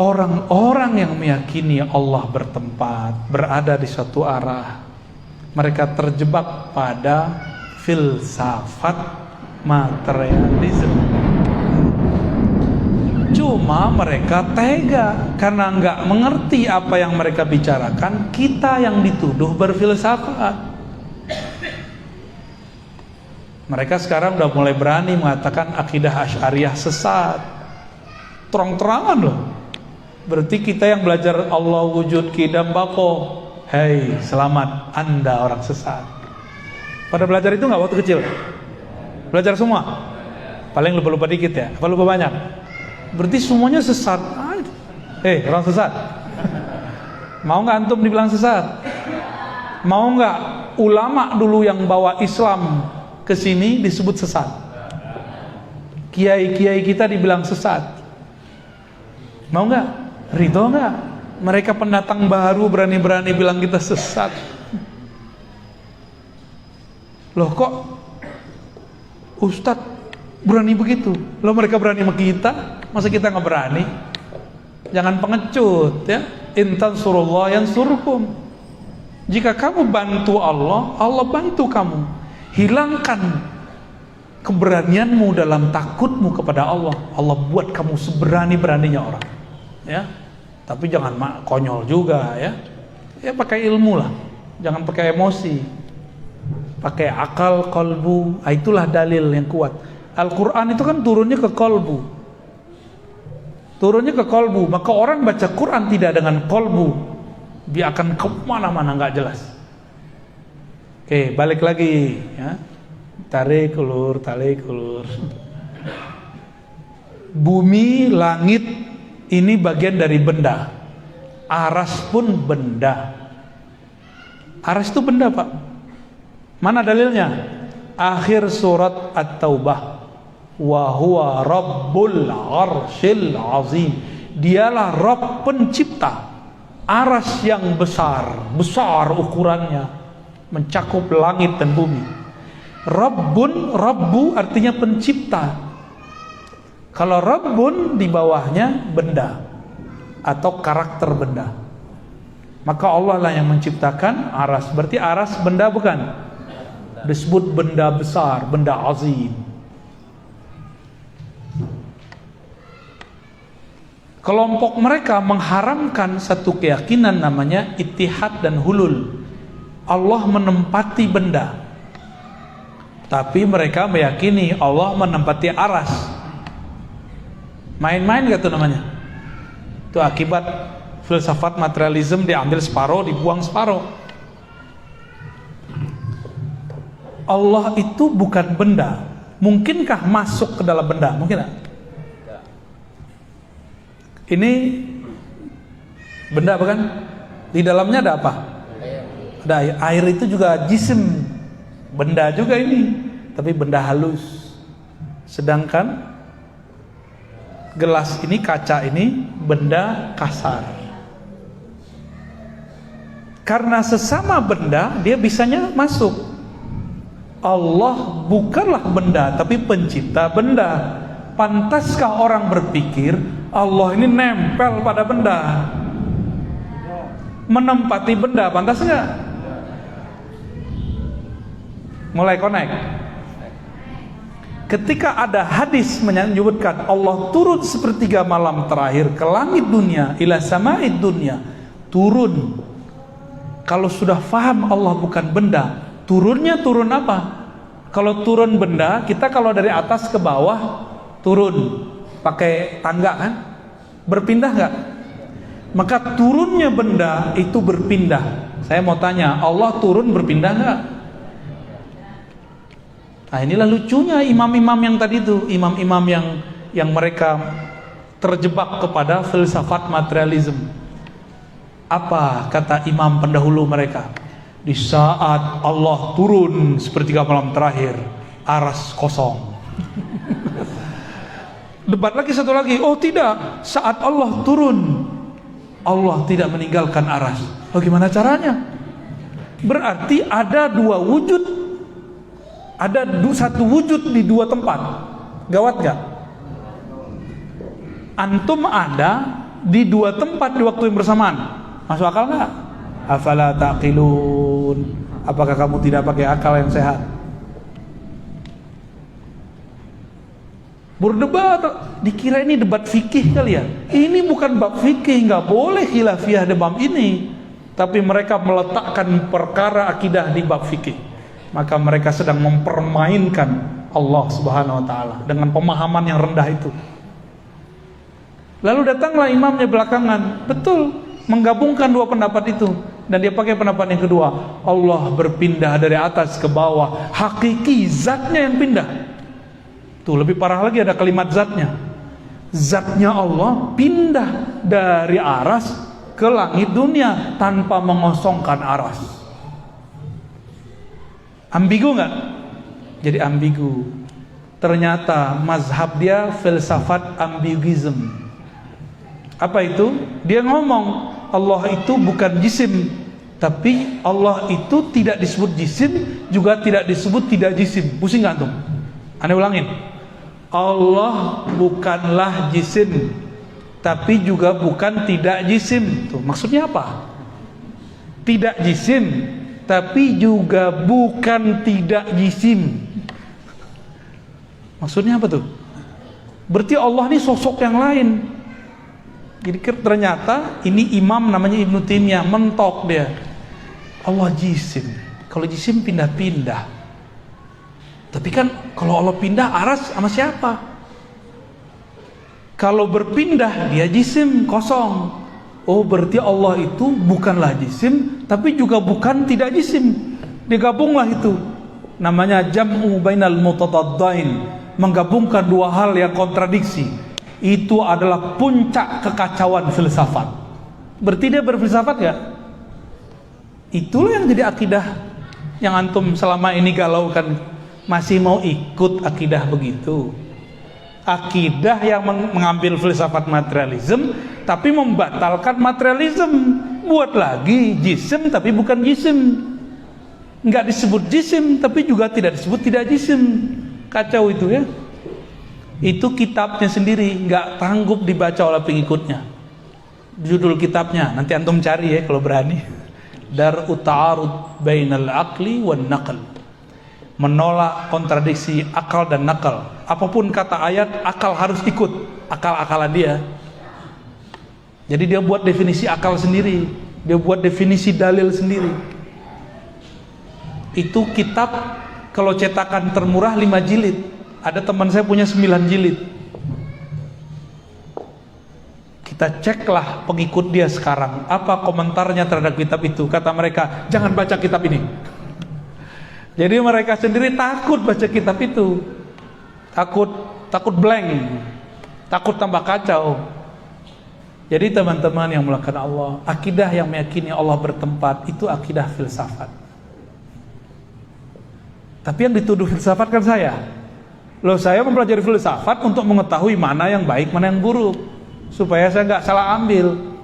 orang-orang yang meyakini Allah bertempat, berada di suatu arah, mereka terjebak pada filsafat materialisme. Cuma mereka tega karena nggak mengerti apa yang mereka bicarakan. Kita yang dituduh berfilsafat. Mereka sekarang udah mulai berani mengatakan akidah Asy'ariyah sesat. Terang-terangan loh. Berarti kita yang belajar Allah wujud qidam baqo. Hei, selamat, Anda orang sesat. Pada belajar itu nggak waktu kecil? Belajar semua? Paling lupa-lupa dikit ya? Apa lupa banyak? Berarti semuanya sesat. Orang sesat. Mau nggak antum dibilang sesat? Mau nggak ulama dulu yang bawa Islam ke sini disebut sesat? Kiai-kiai kita dibilang sesat. Mau nggak? Ridho nggak? Mereka pendatang baru berani-berani bilang kita sesat. Loh kok Ustadz berani begitu? Loh mereka berani sama kita, masa kita nggak berani? Jangan pengecut ya. In tansurullah yansurkum. Jika kamu bantu Allah, Allah bantu kamu. Hilangkan keberanianmu dalam takutmu kepada Allah. Allah buat kamu seberani-beraninya orang. Ya. Tapi jangan konyol juga ya. Ya pakai ilmu lah. Jangan pakai emosi. Pakai akal, qalbu. Itulah dalil yang kuat. Al-Quran itu kan turunnya ke qalbu. Turunnya ke qalbu. Maka orang baca Quran tidak dengan qalbu, dia akan kemana-mana gak jelas. Oke, balik lagi ya. Tarik ulur. Bumi, langit ini bagian dari benda. Aras pun benda. Aras itu benda, Pak. Mana dalilnya? Akhir surat At-Taubah. Wa huwa rabbul arsyil azim. Dialah Rabb pencipta aras yang besar ukurannya, mencakup langit dan bumi. Rabbu artinya pencipta. Kalau Rabbun di bawahnya benda atau karakter benda. Maka Allah lah yang menciptakan aras. Berarti aras benda bukan? Disebut benda besar, benda azim. Kelompok mereka mengharamkan satu keyakinan namanya ittihad dan hulul. Allah menempati benda. Tapi mereka meyakini Allah menempati aras. Main-main gak tuh namanya? Itu akibat filsafat materialisme, diambil separuh, dibuang separuh. Allah itu bukan benda. Mungkinkah masuk ke dalam benda? Mungkin gak? Ini benda bukan? Di dalamnya ada apa? Ada air. Air itu juga jisim, benda juga ini, tapi benda halus. Sedangkan gelas ini, kaca ini benda kasar. Karena sesama benda dia bisanya masuk. Allah bukanlah benda tapi pencipta benda. Pantaskah orang berpikir Allah ini nempel pada benda, menempati benda? Pantas nggak? Mulai connect. Ketika ada hadis menyebutkan Allah turun sepertiga malam terakhir ke langit dunia, ila sama'id dunia, turun. Kalau sudah faham Allah bukan benda, turunnya turun apa? Kalau turun benda, kita kalau dari atas ke bawah turun pakai tangga kan? Berpindah nggak? Maka turunnya benda itu berpindah. Saya mau tanya, Allah turun berpindah nggak? Nah inilah lucunya imam-imam yang tadi itu, imam-imam yang mereka terjebak kepada filsafat materialisme. Apa kata imam pendahulu mereka? Di saat Allah turun sepertiga malam terakhir, aras kosong. Debat lagi satu lagi, oh tidak, saat Allah turun, Allah tidak meninggalkan aras. Bagaimana caranya? Berarti ada dua wujud, ada satu wujud di dua tempat. Gawat gak? Antum ada, di dua tempat di waktu yang bersamaan. Masuk akal nggak? Afala taqilun. Apakah kamu tidak pakai akal yang sehat? Berdebat, dikira ini debat fikih kali ya. Ini bukan bab fikih, nggak boleh khilafiyah di bab ini. Tapi mereka meletakkan perkara akidah di bab fikih. Maka mereka sedang mempermainkan Allah Subhanahu wa taala dengan pemahaman yang rendah itu. Lalu datanglah imamnya belakangan, betul, menggabungkan dua pendapat itu, dan dia pakai pendapat yang kedua. Allah berpindah dari atas ke bawah, hakiki zatnya yang pindah. Tuh lebih parah lagi, ada kalimat zatnya. Zatnya Allah pindah dari aras ke langit dunia tanpa mengosongkan aras. Ambigu nggak? Jadi ambigu. Ternyata mazhab dia filsafat ambiguism. Apa itu? Dia ngomong Allah itu bukan jisim, tapi Allah itu tidak disebut jisim, juga tidak disebut tidak jisim. Pusing nggak tuh? Aneh ulangin. Allah bukanlah jisim, tapi juga bukan tidak jisim. Tuh, maksudnya apa? Tidak jisim, tapi juga bukan tidak jisim. Maksudnya apa tuh? Berarti Allah ini sosok yang lain. Jadi ternyata ini imam namanya Ibnu Taimiyah mentok dia. Allah jisim. Kalau jisim pindah-pindah. Tapi kan kalau Allah pindah aras sama siapa? Kalau berpindah dia jisim kosong. Oh berarti Allah itu bukanlah jisim, tapi juga bukan tidak jisim. Digabunglah itu. Namanya jam'u bainal mutadaddain, menggabungkan dua hal yang kontradiksi. Itu adalah puncak kekacauan filsafat. Berarti dia berfilsafat ya? Itulah yang jadi akidah yang antum selama ini galaukan. Masih mau ikut akidah begitu? Akidah yang mengambil filsafat materialisme tapi membatalkan materialisme. Buat lagi jisim tapi bukan jisim. Enggak disebut jisim tapi juga tidak disebut tidak jisim. Kacau itu ya. Itu kitabnya sendiri, enggak sanggup dibaca oleh pengikutnya. Judul kitabnya nanti antum cari ya kalau berani. Dar'u ta'arud bainal aqli wan naql. Menolak kontradiksi akal dan nakal. Apapun kata ayat, akal harus ikut akal-akalan dia. Jadi dia buat definisi akal sendiri, dia buat definisi dalil sendiri. Itu kitab kalau cetakan termurah 5 jilid. Ada teman saya punya 9 jilid. Kita ceklah pengikut dia sekarang, apa komentarnya terhadap kitab itu. Kata mereka, jangan baca kitab ini. Jadi mereka sendiri takut baca kitab itu. Takut blank, takut tambah kacau. Jadi teman-teman yang melakukan Allah, akidah yang meyakini Allah bertempat, itu akidah filsafat. Tapi yang dituduh filsafat kan saya. Loh, saya mempelajari filsafat untuk mengetahui mana yang baik, mana yang buruk, supaya saya nggak salah ambil.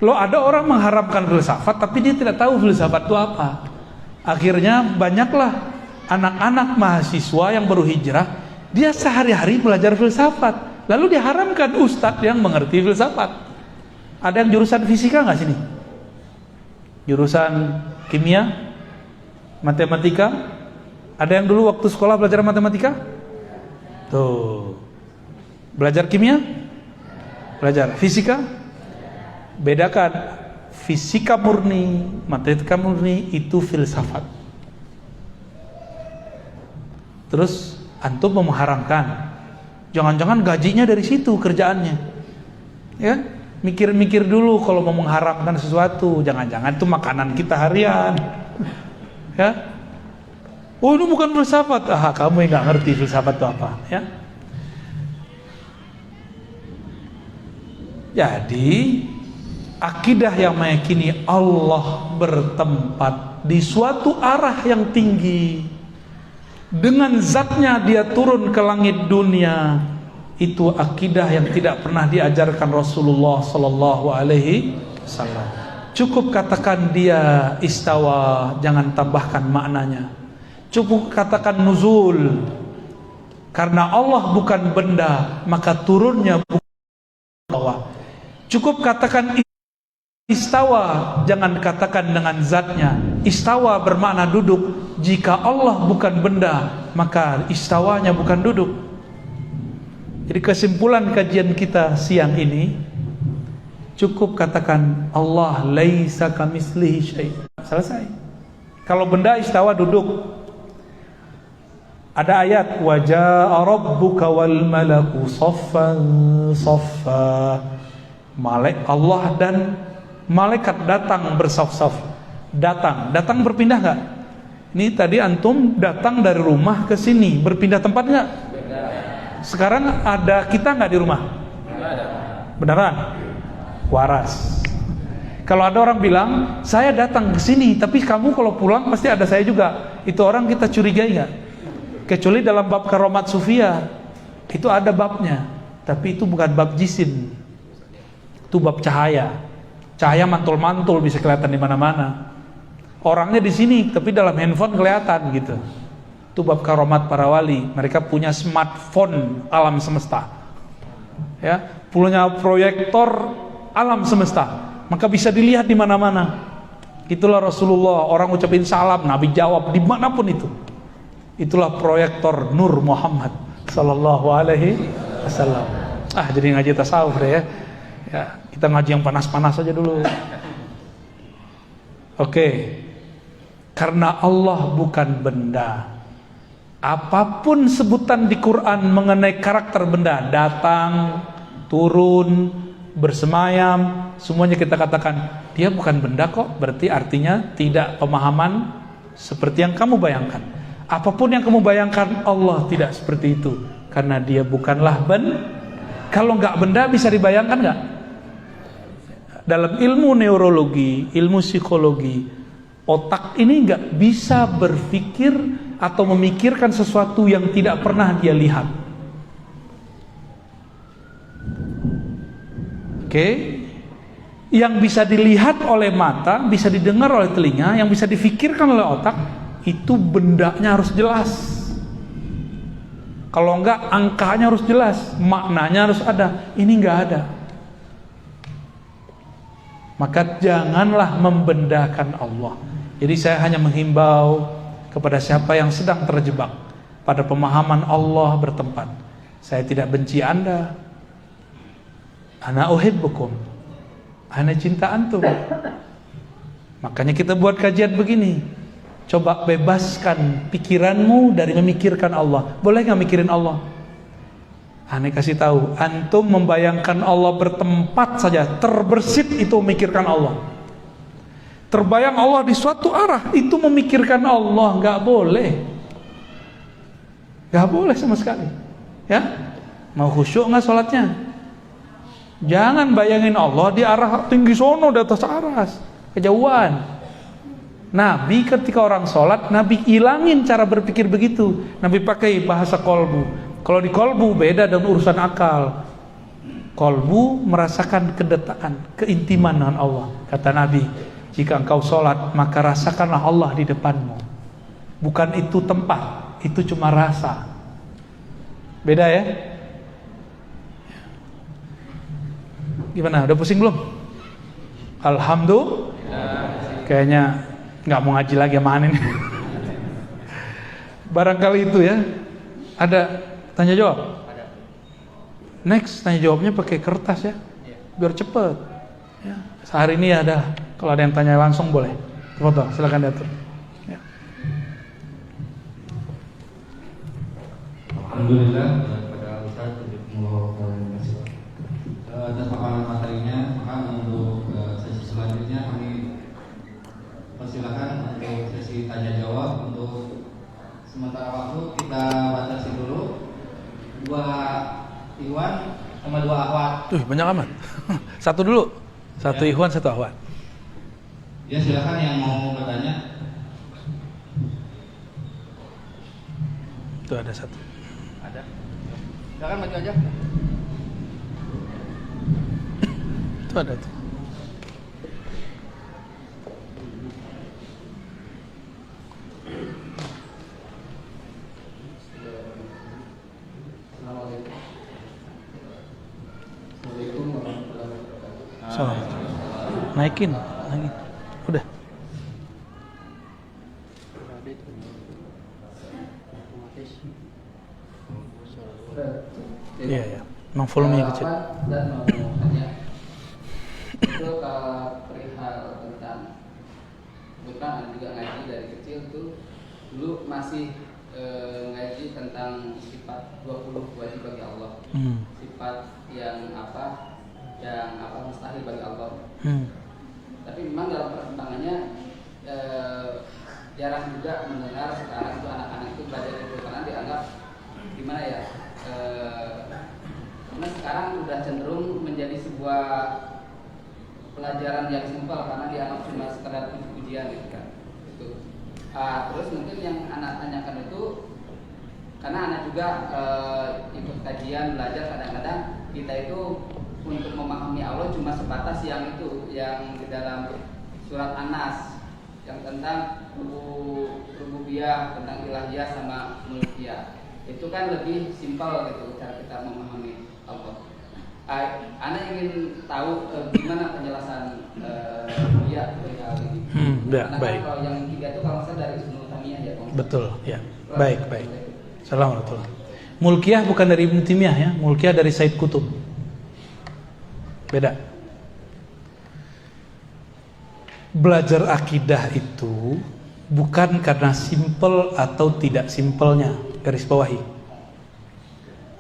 Loh, ada orang mengharamkan filsafat tapi dia tidak tahu filsafat itu apa. Akhirnya banyaklah anak-anak mahasiswa yang baru hijrah, dia sehari-hari belajar filsafat, lalu diharamkan ustadz yang mengerti filsafat. Ada yang jurusan fisika nggak sini? Jurusan kimia, matematika? Ada yang dulu waktu sekolah belajar matematika? Tuh, belajar kimia? Belajar fisika? Bedakan. Fisika murni, matematika murni itu filsafat. Terus antum mengharamkan. Jangan-jangan gajinya dari situ kerjaannya. Ya, mikir-mikir dulu kalau mau mengharamkan sesuatu. Jangan-jangan itu makanan kita harian. Ya. Oh, ini bukan filsafat. Ah, kamu yang nggak ngerti filsafat itu apa, ya. Jadi akidah yang meyakini Allah bertempat di suatu arah yang tinggi, dengan zatnya dia turun ke langit dunia, itu akidah yang tidak pernah diajarkan Rasulullah Sallallahu Alaihi Wasallam. Cukup katakan dia istawa, jangan tambahkan maknanya. Cukup katakan nuzul, karena Allah bukan benda, maka turunnya bukan bawah. Cukup katakan istawa, jangan katakan dengan zatnya. Istawa bermakna duduk. Jika Allah bukan benda, maka istawanya bukan duduk. Jadi kesimpulan kajian kita siang ini, cukup katakan Allah laisa kamitslihi syai'. Selesai. Kalau benda istawa duduk. Ada ayat wajaa rabbuka wal malaku saffan saffa. Allah dan malaikat datang bersaf-saf. Datang berpindah enggak? Ini tadi antum datang dari rumah ke sini, berpindah tempat enggak? Sekarang ada kita enggak di rumah? Beneran? Waras. Kalau ada orang bilang, saya datang ke sini, tapi kamu kalau pulang pasti ada saya juga. Itu orang kita curigai enggak? Kecuali dalam bab karomat sufia, itu ada babnya. Tapi itu bukan bab jisim. Itu bab cahaya. Cahaya mantul-mantul bisa kelihatan di mana-mana. Orangnya di sini, tapi dalam handphone kelihatan gitu. Itu bab karomat para wali. Mereka punya smartphone alam semesta. Ya, punya proyektor alam semesta. Maka bisa dilihat di mana-mana. Itulah Rasulullah. Orang ucapin salam, Nabi jawab dimanapun itu. Itulah proyektor Nur Muhammad sallallahu alaihi wasallam. Jadi ngaji tasawuf deh ya. Ya, kita ngaji yang panas-panas aja dulu. Oke. Karena Allah bukan benda. Apapun sebutan di Quran mengenai karakter benda, datang, turun, bersemayam, semuanya kita katakan dia bukan benda kok. Berarti artinya tidak pemahaman seperti yang kamu bayangkan. Apapun yang kamu bayangkan, Allah tidak seperti itu. Karena dia bukanlah benda. Kalau nggak benda bisa dibayangkan nggak? Dalam ilmu neurologi, ilmu psikologi, otak ini nggak bisa berpikir atau memikirkan sesuatu yang tidak pernah dia lihat. Oke? Yang bisa dilihat oleh mata, bisa didengar oleh telinga, yang bisa difikirkan oleh otak, itu bendanya harus jelas. Kalau enggak, angkanya harus jelas, maknanya harus ada. Ini enggak ada. Maka janganlah membendakan Allah. Jadi saya hanya menghimbau kepada siapa yang sedang terjebak pada pemahaman Allah bertempat. Saya tidak benci Anda. Ana uhibbukum. Ana cinta antum. Makanya kita buat kajian begini. Coba bebaskan pikiranmu dari memikirkan Allah. Boleh nggak mikirin Allah? Aneh kasih tahu, antum membayangkan Allah bertempat saja, terbersit itu memikirkan Allah. Terbayang Allah di suatu arah, itu memikirkan Allah. Nggak boleh. Nggak boleh sama sekali. Ya, mau khusyuk nggak sholatnya? Jangan bayangin Allah di arah tinggi sono, di atas aras, kejauhan. Nabi ketika orang sholat, Nabi hilangin cara berpikir begitu. Nabi pakai bahasa kolbu. Kalau di kolbu beda dengan urusan akal. Kolbu merasakan kedekatan, keintiman dengan Allah. Kata Nabi, jika engkau sholat, maka rasakanlah Allah di depanmu. Bukan itu tempat, itu cuma rasa. Beda ya? Gimana? Udah pusing belum? Alhamdulillah. Kayaknya nggak mau ngaji lagi sama Anin. Barangkali itu ya. Ada tanya jawab? Ada. Next tanya jawabnya pakai kertas ya, biar cepet. Ya. Sehari ini ada. Kalau ada yang tanya langsung boleh. Foto, silakan diatur. Ya. Alhamdulillah pada Ustaz atas paparan materinya. Maka untuk sesi selanjutnya kami persilakan untuk sesi tanya jawab. Untuk sementara waktu kita batasi dulu. 2 Iwan sama 2 Ahwat. Banyak amat. Satu dulu. Satu ya. Ikhwan, satu Ahwat. Ya silakan yang mau bertanya. Itu ada satu. Ada. Silakan maju aja. Itu ada tuh. Assalamualaikum warahmatullahi wabarakatuh. naikin. Udah. Iya ya. Memang volumenya kecil. Dan mau itu kalau perihal tentang bukan ada juga ngaji dari kecil tuh dulu masih ngaji tentang sifat 20 wajib bagi Allah. Sifat yang mustahil bagi Allah. Tapi memang dalam perkembangannya jarang juga mendengar sekarang itu anak-anak itu belajar itu karena dianggap gimana ya? Karena sekarang sudah cenderung menjadi sebuah pelajaran yang simpel karena dianggap cuma sekedar puji-pujian gitu kan. Terus mungkin yang anak tanyakan itu karena anak juga ikut kajian belajar kadang-kadang kita itu untuk memahami Allah cuma sebatas yang itu yang di dalam surat An-Nas yang tentang rububiyah, tentang ilahiyah sama mulkiyah. Itu kan lebih simpel gitu cara kita memahami Allah. Ana ingin tahu gimana penjelasan rububiyah perihal ini. Karena baik. kalau yang tiga itu kalau saya dari Ibnu Taimiyah ya. Betul, ya. Baik. Assalamualaikum. Mulkiyah bukan dari Ibnu Taimiyah ya, Mulkiyah dari Said Qutb. Beda. Belajar akidah itu bukan karena simpel atau tidak simpelnya, garis bawahi.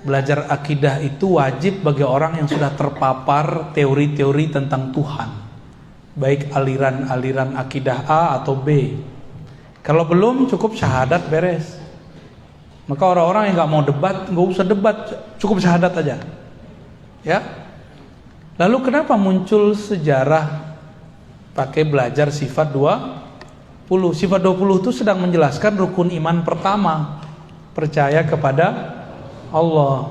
Belajar akidah itu wajib bagi orang yang sudah terpapar teori-teori tentang Tuhan, baik aliran-aliran akidah A atau B. Kalau belum, cukup syahadat beres. Maka orang-orang yang nggak mau debat, nggak usah debat, cukup syahadat aja. Ya. Lalu kenapa muncul sejarah pakai belajar sifat 20? Sifat 20 itu sedang menjelaskan rukun iman pertama, percaya kepada Allah.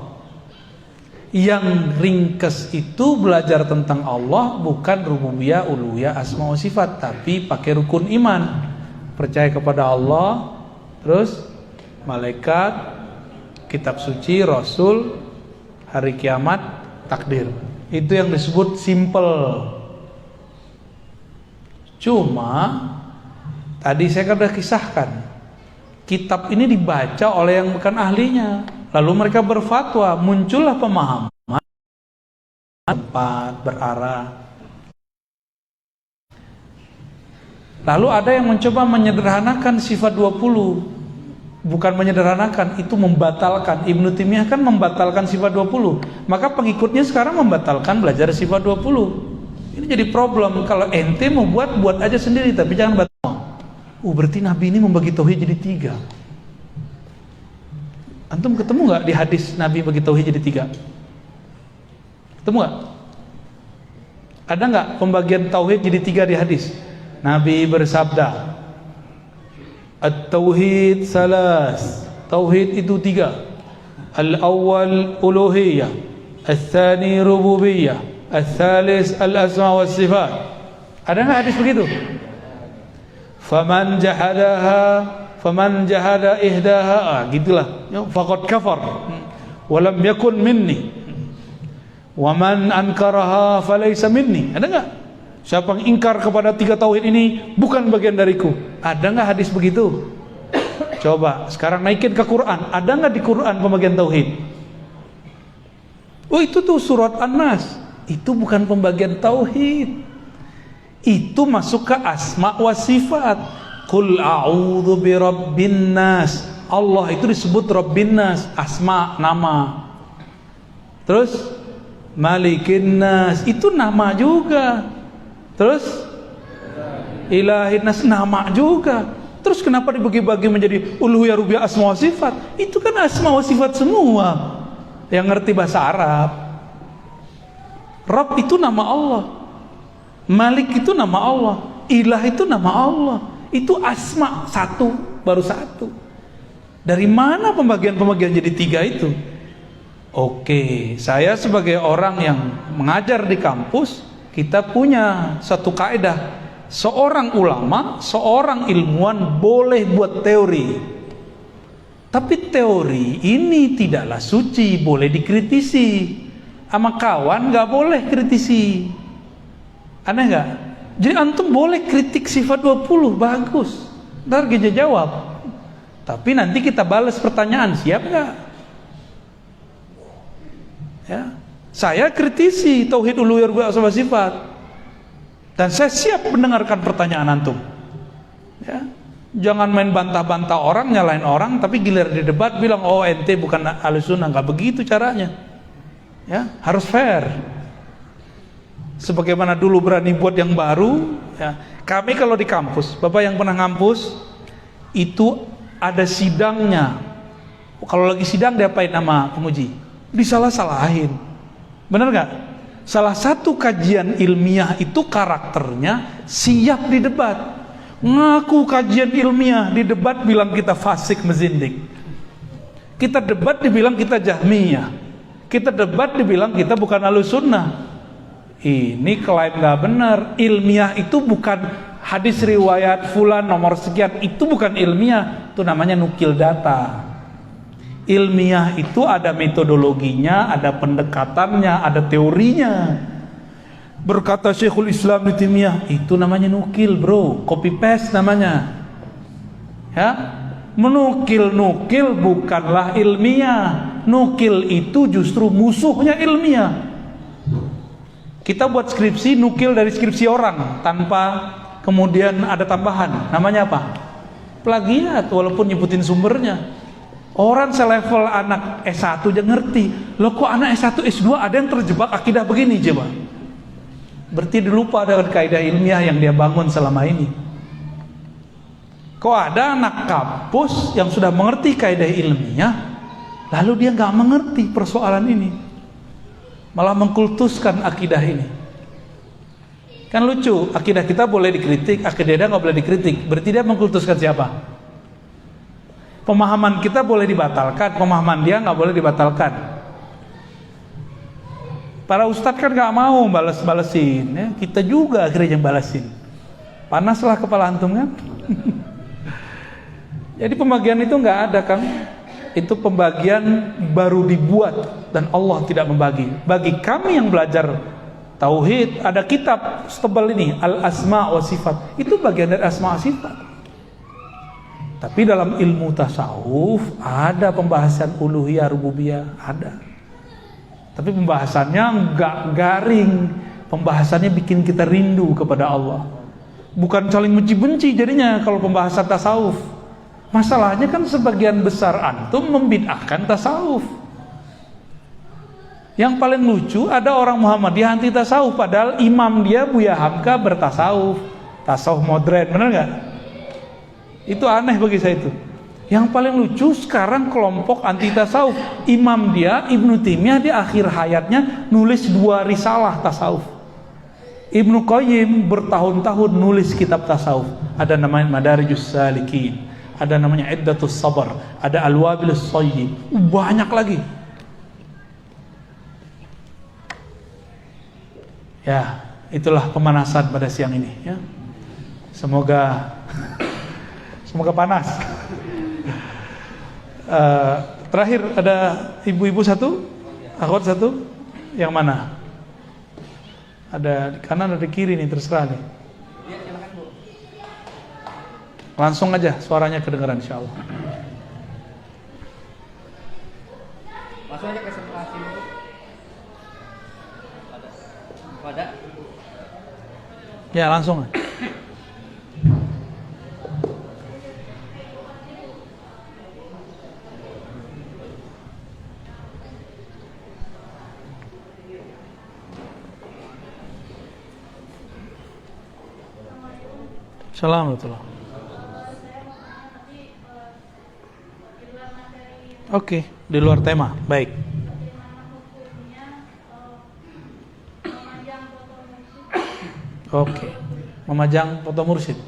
Yang ringkes itu belajar tentang Allah bukan rububiyah, uluhiyah, asma wa sifat, tapi pakai rukun iman, percaya kepada Allah, terus malaikat, kitab suci, rasul, hari kiamat, takdir. Itu yang disebut simple. Cuma tadi saya kan sudah kisahkan, kitab ini dibaca oleh yang bukan ahlinya, lalu mereka berfatwa, muncullah pemahaman tempat berarah. Lalu ada yang mencoba menyederhanakan sifat 20. Bukan menyederhanakan, itu membatalkan. Ibnu Taimiyah kan membatalkan sifat 20. Maka pengikutnya sekarang membatalkan belajar sifat 20. Ini jadi problem. Kalau ente mau buat aja sendiri, tapi jangan batal. Berarti Nabi ini membagi tauhid jadi 3. Antum ketemu nggak di hadis Nabi bagi tauhid jadi 3? Ketemu nggak? Ada nggak pembagian tauhid jadi 3 di hadis? Nabi bersabda, At-tauhid salas. Tauhid itu 3. Al-awwal uluhiyah, al-thani rububiyah, al-thalis al-asma wa sifat. Ada nggak hadis begitu? Faman jahada ihdaha, gitulah, faqad kafar wa lam yakun minni wa man ankaraha falaysa minni. Ada nggak? Siapa yang ingkar kepada 3 tauhid ini bukan bagian dariku. Ada nggak hadis begitu? Coba sekarang naikin ke Quran. Ada nggak di Quran pembagian tauhid? Itu tuh surat An-Nas. Itu bukan pembagian tauhid. Itu masuk ke asma wa sifat. Qul a'udzu birabbin nas. Allah itu disebut Rabbin nas, asma, nama. Terus Malikin nas, itu nama juga. Terus Ilahin nas, nama juga. Terus kenapa dibagi-bagi menjadi uluhiyah, rububiyah, asma wa sifat? Itu kan asma wa sifat semua. Yang ngerti bahasa Arab. Rabb itu nama Allah, Malik itu nama Allah, Ilah itu nama Allah. Itu asma satu, baru satu. Dari mana pembagian-pembagian jadi 3 itu? Oke, saya sebagai orang yang mengajar di kampus, kita punya satu kaidah. Seorang ulama, seorang ilmuwan boleh buat teori, tapi teori ini tidaklah suci, boleh dikritisi. Sama kawan gak boleh kritisi. Aneh gak? Jadi antum boleh kritik sifat 20, bagus. Ntar Geja jawab. Tapi nanti kita balas pertanyaan, siap nggak? Ya. Saya kritisi tauhid uluhiyah asma sifat. Dan saya siap mendengarkan pertanyaan antum. Ya. Jangan main bantah-bantah orang, nyalain orang, tapi gilir di debat bilang, oh ente bukan ahlussunnah. Nggak begitu caranya. Ya, harus fair. Sebagaimana dulu berani buat yang baru, ya. Kami kalau di kampus, Bapak yang pernah ngampus, itu ada sidangnya. Kalau lagi sidang diapain nama penguji? Disalah-salahin. Benar gak? Salah satu kajian ilmiah itu karakternya siap di debat. Ngaku kajian ilmiah, di debat bilang kita fasik mezindik. Kita debat dibilang kita jahmiyah. Kita debat dibilang kita bukan ahlussunnah. Ini klaim gak benar. Ilmiah itu bukan hadis riwayat fulan nomor sekian. Itu bukan ilmiah. Itu namanya nukil data. Ilmiah itu ada metodologinya, ada pendekatannya, ada teorinya. Berkata Syekhul Islam Ibnu Taimiyah, itu namanya nukil bro, copy paste namanya. Ya, menukil-nukil bukanlah ilmiah. Nukil itu justru musuhnya ilmiah. Kita buat skripsi, nukil dari skripsi orang tanpa kemudian ada tambahan. Namanya apa? Plagiat, walaupun nyebutin sumbernya. Orang selevel anak S1 aja ngerti. Loh kok anak S1, S2 ada yang terjebak akidah begini coba. Berarti dia lupa dengan kaidah ilmiah yang dia bangun selama ini. Kok ada anak kampus yang sudah mengerti kaidah ilmiah, lalu dia nggak mengerti persoalan ini, malah mengkultuskan akidah ini. Kan lucu, akidah kita boleh dikritik, akidah dia nggak boleh dikritik. Berarti dia mengkultuskan siapa? Pemahaman kita boleh dibatalkan, pemahaman dia nggak boleh dibatalkan. Para ustadz kan nggak mau balas-balesin, ya. Kita juga akhirnya yang balasin. Panaslah kepala antum kan? Jadi pembagian itu nggak ada kan? Itu pembagian baru dibuat dan Allah tidak membagi. Bagi kami yang belajar tauhid, ada kitab setebal ini, Al-Asma wa Sifat. Itu bagian dari Asma wa Sifat. Tapi dalam ilmu tasawuf ada pembahasan uluhiyah rububiyah, ada. Tapi pembahasannya nggak garing, pembahasannya bikin kita rindu kepada Allah. Bukan saling benci-benci jadinya kalau pembahasan tasawuf. Masalahnya kan sebagian besar antum membid'ahkan tasawuf. Yang paling lucu ada orang Muhammadiyah anti tasawuf, padahal imam dia Buya Hamka bertasawuf, tasawuf modern, benar nggak? Itu aneh bagi saya itu. Yang paling lucu sekarang kelompok anti tasawuf, imam dia Ibnu Taimiyah di akhir hayatnya nulis 2 risalah tasawuf. Ibnu Qayyim bertahun-tahun nulis kitab tasawuf. Ada namanya Madarijus Salikin, ada namanya Iddatus Sabar, ada Al-Wabilus Shayyib, banyak lagi. Ya, itulah pemanasan pada siang ini ya. Semoga panas. Terakhir ada ibu-ibu satu, akhwat satu, yang mana? Ada di kanan, ada di kiri nih, terserah nih. Langsung aja suaranya kedengaran insyaallah. Langsung aja presentasi dulu. Pada? Ya langsung. Assalamualaikum. Oke, di luar tema. Baik. Oke. Memajang foto mursyid.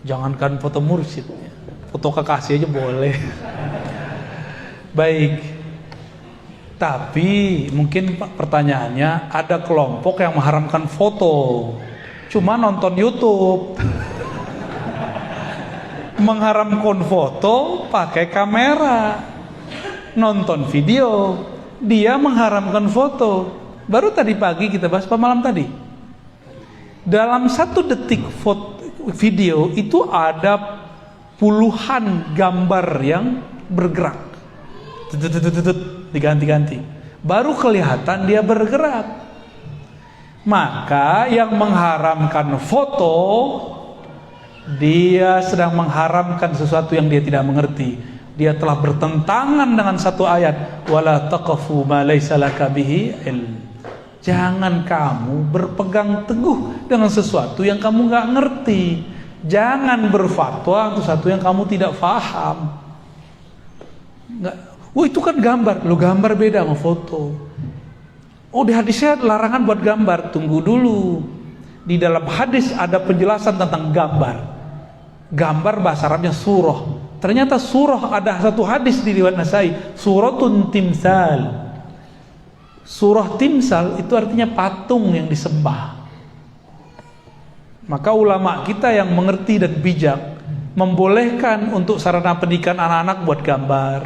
Jangankan foto mursyid, foto kekasih aja boleh. Baik. Tapi mungkin pertanyaannya, ada kelompok yang mengharamkan foto, cuma nonton YouTube. Mengharamkan foto pakai kamera, nonton video. Dia mengharamkan foto. Baru tadi pagi kita bahas, apa malam tadi? Dalam 1 detik video itu ada puluhan gambar yang bergerak, diganti-ganti, baru kelihatan dia bergerak. Maka yang mengharamkan foto, dia sedang mengharamkan sesuatu yang dia tidak mengerti. Dia telah bertentangan dengan satu ayat, wala taqfu ma laysa laka bihi ilm. Jangan kamu berpegang teguh dengan sesuatu yang kamu nggak ngerti. Jangan berfatwa untuk sesuatu yang kamu tidak faham. Nggak, itu kan gambar. Lo gambar beda sama foto. Oh, di hadisnya larangan buat gambar. Tunggu dulu. Di dalam hadis ada penjelasan tentang gambar. Gambar bahasa Arabnya surah. Ternyata surah ada satu hadis di riwayat Nasai, suratun timsal. Surah timsal itu artinya patung yang disembah. Maka ulama kita yang mengerti dan bijak membolehkan untuk sarana pendidikan anak-anak buat gambar.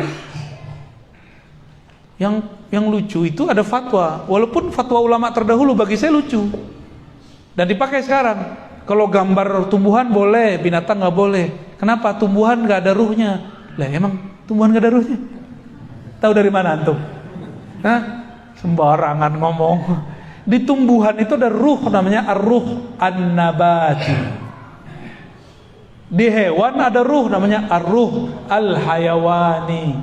Yang lucu itu ada fatwa, walaupun fatwa ulama terdahulu bagi saya lucu dan dipakai sekarang. Kalau gambar tumbuhan boleh, binatang nggak boleh. Kenapa? Tumbuhan nggak ada ruhnya. Lah emang tumbuhan nggak ada ruhnya? Tahu dari mana antum? Hah? Sembarangan ngomong. Di tumbuhan itu ada ruh, namanya ar-ruh an-nabati. Di hewan ada ruh, namanya ar-ruh al-hayawani.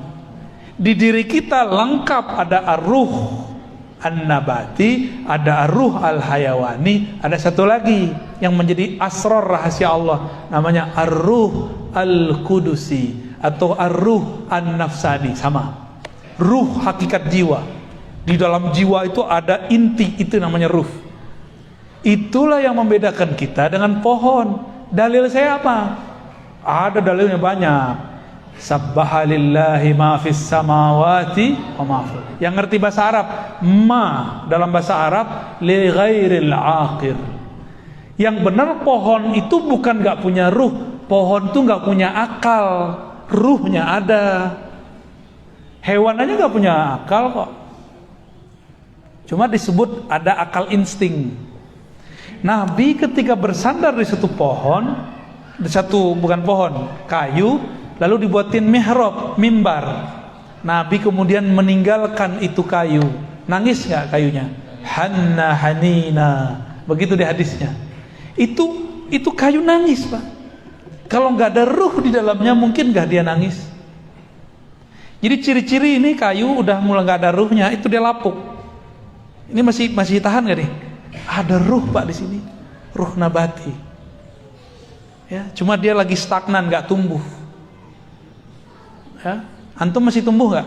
Di diri kita lengkap ada ar-ruh an-nabati, ada ar-ruh al-hayawani, ada satu lagi yang menjadi asrar rahasia Allah, namanya ar-ruh al-qudusi atau ar-ruh an-nafsani. Sama, ruh hakikat jiwa. Di dalam jiwa itu ada inti, itu namanya ruh. Itulah yang membedakan kita dengan pohon. Dalil saya apa? Ada dalilnya banyak. Sabbaha lillahi ma fis samawati wa ma fil. Yang ngerti bahasa Arab, ma dalam bahasa Arab li ghairil aqir. Yang benar pohon itu bukan gak punya ruh. Pohon itu gak punya akal. Ruhnya ada. Hewan aja gak punya akal kok. Cuma disebut ada akal insting. Nabi ketika bersandar di satu pohon, di satu bukan pohon, kayu, lalu dibuatin mihrab, mimbar. Nabi kemudian meninggalkan itu kayu. Nangis nggak kayunya? Hanna hanina. Begitu di hadisnya. Itu kayu nangis, Pak. Kalau nggak ada ruh di dalamnya, mungkin nggak dia nangis. Jadi ciri-ciri ini kayu udah mulai nggak ada ruhnya, itu dia lapuk. Ini masih tahan gak nih? Ada ruh Pak di sini, ruh nabati. Ya, cuma dia lagi stagnan, nggak tumbuh. Ya, antum masih tumbuh nggak?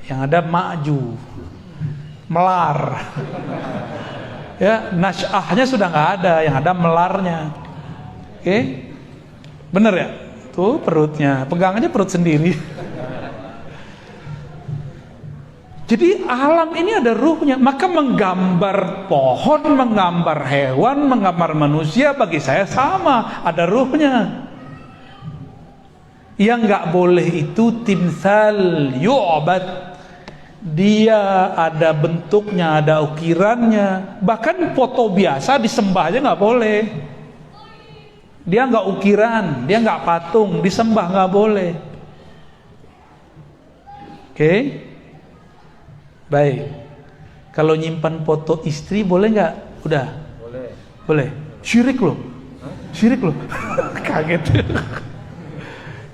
Yang ada maju, melar. Ya, nasyahnya sudah nggak ada, yang ada melarnya. Oke, bener ya? Tuh perutnya, pegang aja perut sendiri. Jadi alam ini ada ruhnya. Maka menggambar pohon, menggambar hewan, menggambar manusia bagi saya sama, ada ruhnya. Yang nggak boleh itu timsal yu'bad. Dia ada bentuknya, ada ukirannya. Bahkan foto biasa disembah aja nggak boleh. Dia nggak ukiran, dia nggak patung, disembah nggak boleh. Oke? Baik. Kalau nyimpan foto istri boleh nggak? Udah. Boleh. Boleh. Syirik loh. Syirik loh. Kaget.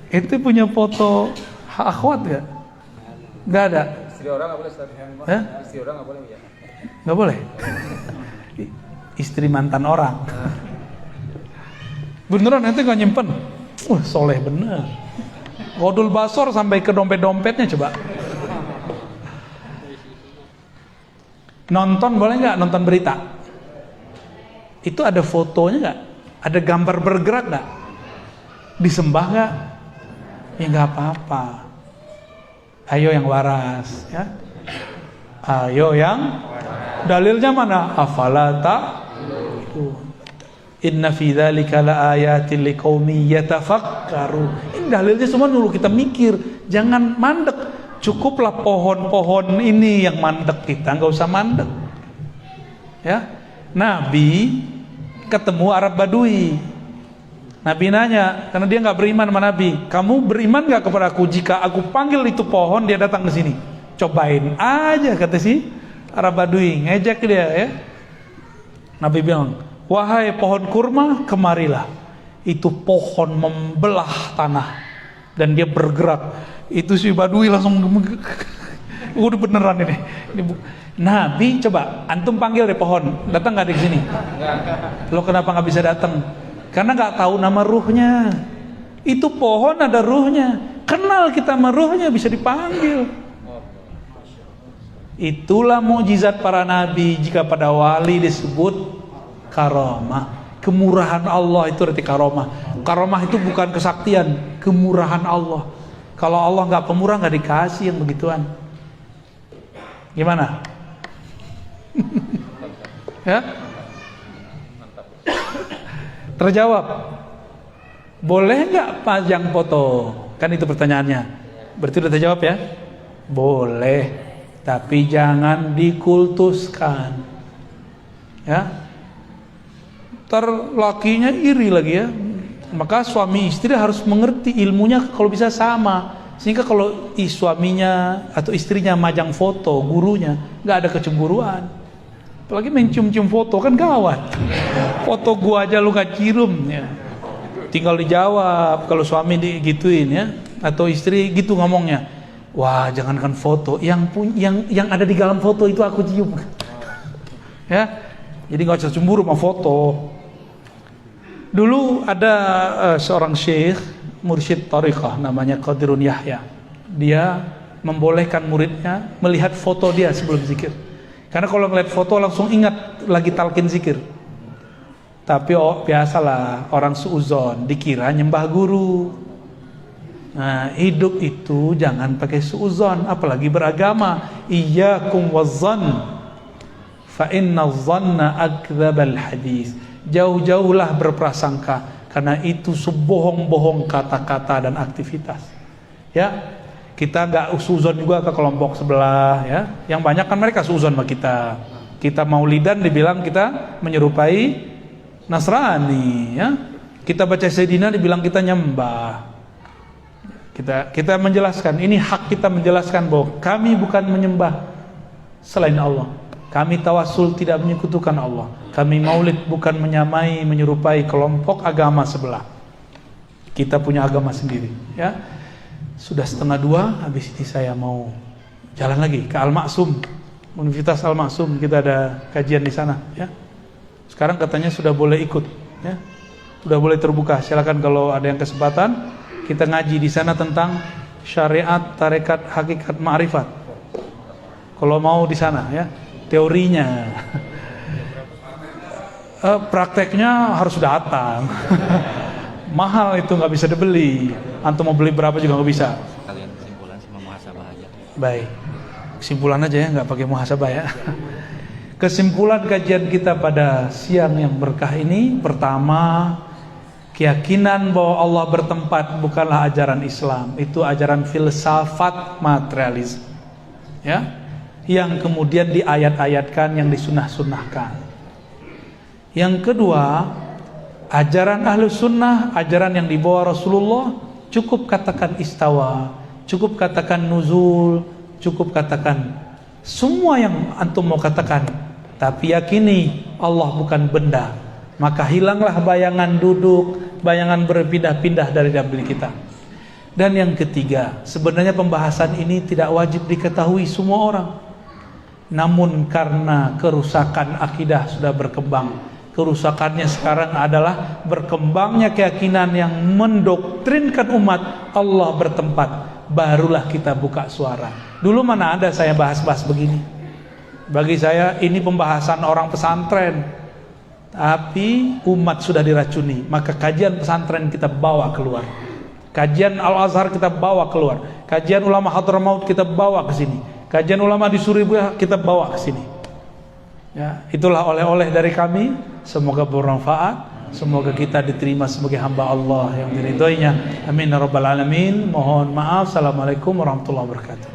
Itu punya foto akhwat nggak? Nggak ada. Istri orang nggak boleh, Ustaz. Hah? Istri orang nggak boleh ya? Nggak boleh. Istri mantan orang. Beneran nanti nggak nyimpen? Wah, soleh bener. Godul basor sampai ke dompet-dompetnya coba. Nonton boleh nggak? Nonton berita itu ada fotonya nggak? Ada gambar bergerak nggak? Disembah nggak? Ya nggak apa-apa. Ayo yang waras, ya. Ayo yang dalilnya mana? Afalata. Inna fi dzalika laayatin liqaumin yatafakkarun. Ini dalilnya semua dulu kita mikir, jangan mandek. Cukuplah pohon-pohon ini yang mandek kita, nggak usah mandek. Ya, Nabi ketemu Arab Badui. Nabi nanya, karena dia nggak beriman sama Nabi, kamu beriman nggak kepada aku jika aku panggil itu pohon dia datang ke sini? Cobain aja, kata si Arab Badui, ngejek dia ya. Nabi bilang, wahai pohon kurma, kemarilah. Itu pohon membelah tanah dan dia bergerak. Itu si Badui langsung udah beneran ini. Nabi, coba antum panggil deh pohon, datang nggak di sini? Lo kenapa nggak bisa datang? Karena nggak tahu nama ruhnya. Itu pohon ada ruhnya. Kenal kita sama ruhnya bisa dipanggil. Itulah mukjizat para nabi. Jika pada wali disebut karomah, kemurahan Allah itu arti karomah. Karomah itu bukan kesaktian, kemurahan Allah. Kalau Allah nggak pemurah nggak dikasih yang begituan. Gimana? Ya? Terjawab. Boleh nggak pajang foto? Kan itu pertanyaannya. Berarti udah terjawab ya? Boleh, tapi jangan dikultuskan. Ya. Ntar lakinya iri lagi ya. Maka suami istri harus mengerti ilmunya kalau bisa sama. Sehingga kalau suaminya atau istrinya majang foto gurunya, nggak ada kecemburuan. Apalagi mencium-cium foto kan gawat. Foto gua aja lu gak cium ya. Tinggal dijawab kalau suami digituin ya, atau istri gitu ngomongnya. Wah, jangankan foto, yang ada di dalam foto itu aku cium. Ya. Jadi enggak usah cemburu sama foto. Dulu ada seorang syekh mursyid thariqah namanya Qadirun Yahya. Dia membolehkan muridnya melihat foto dia sebelum zikir. Karena kalau ngeliat foto langsung ingat lagi talqin zikir. Tapi biasalah orang suuzon dikira nyembah guru. Nah, hidup itu jangan pakai suuzon, apalagi beragama. Iyyakum wazzan fa inna dhanna akdzabal hadis. Jauh-jauhlah berprasangka, karena itu sebohong-bohong kata-kata dan aktivitas. Ya. Kita nggak suuzon juga ke kelompok sebelah ya. Yang banyak kan mereka suuzon sama kita. Kita maulidan dibilang kita menyerupai Nasrani ya. Kita baca Sayyidina dibilang kita nyembah. Kita menjelaskan, ini hak kita menjelaskan bahwa kami bukan menyembah selain Allah. Kami tawasul tidak menyekutukan Allah. Kami maulid bukan menyamai menyerupai kelompok agama sebelah. Kita punya agama sendiri ya. Sudah 1:30, habis ini saya mau jalan lagi ke Al-Maksum, Universitas Al-Maksum. Kita ada kajian di sana ya. Sekarang katanya sudah boleh ikut ya. Sudah boleh terbuka. Silakan kalau ada yang kesempatan, kita ngaji di sana tentang syariat, tarekat, hakikat, ma'rifat. Kalau mau di sana ya, teorinya. Prakteknya harus datang. Mahal itu, nggak bisa dibeli. Antum mau beli berapa juga nggak bisa. Kalian kesimpulan sama muhasabah aja. Baik, kesimpulan aja ya, nggak pakai muhasabah ya. Kesimpulan kajian kita pada siang yang berkah ini, pertama, keyakinan bahwa Allah bertempat bukanlah ajaran Islam, itu ajaran filsafat materialisme. Ya, yang kemudian diayat-ayatkan, yang disunah-sunahkan. Yang kedua, ajaran Ahlus Sunnah, ajaran yang dibawa Rasulullah, cukup katakan istawa, cukup katakan nuzul, cukup katakan semua yang antum mau katakan, tapi yakini Allah bukan benda. Maka hilanglah bayangan duduk, bayangan berpindah-pindah dari dalam diri kita. Dan yang ketiga, sebenarnya pembahasan ini tidak wajib diketahui semua orang. Namun karena kerusakan akidah sudah berkembang, kerusakannya sekarang adalah berkembangnya keyakinan yang mendoktrinkan umat Allah bertempat. Barulah kita buka suara. Dulu mana ada saya bahas-bahas begini. Bagi saya ini pembahasan orang pesantren. Tapi umat sudah diracuni, maka kajian pesantren kita bawa keluar. Kajian Al-Azhar kita bawa keluar. Kajian ulama Hadramaut kita bawa ke sini. Kajian ulama di Surabaya kita bawa ke sini. Ya, itulah oleh-oleh dari kami. Semoga bermanfaat. Semoga kita diterima sebagai hamba Allah yang diridhoinya. Amin ya rabbal alamin. Mohon maaf. Assalamualaikum warahmatullahi wabarakatuh.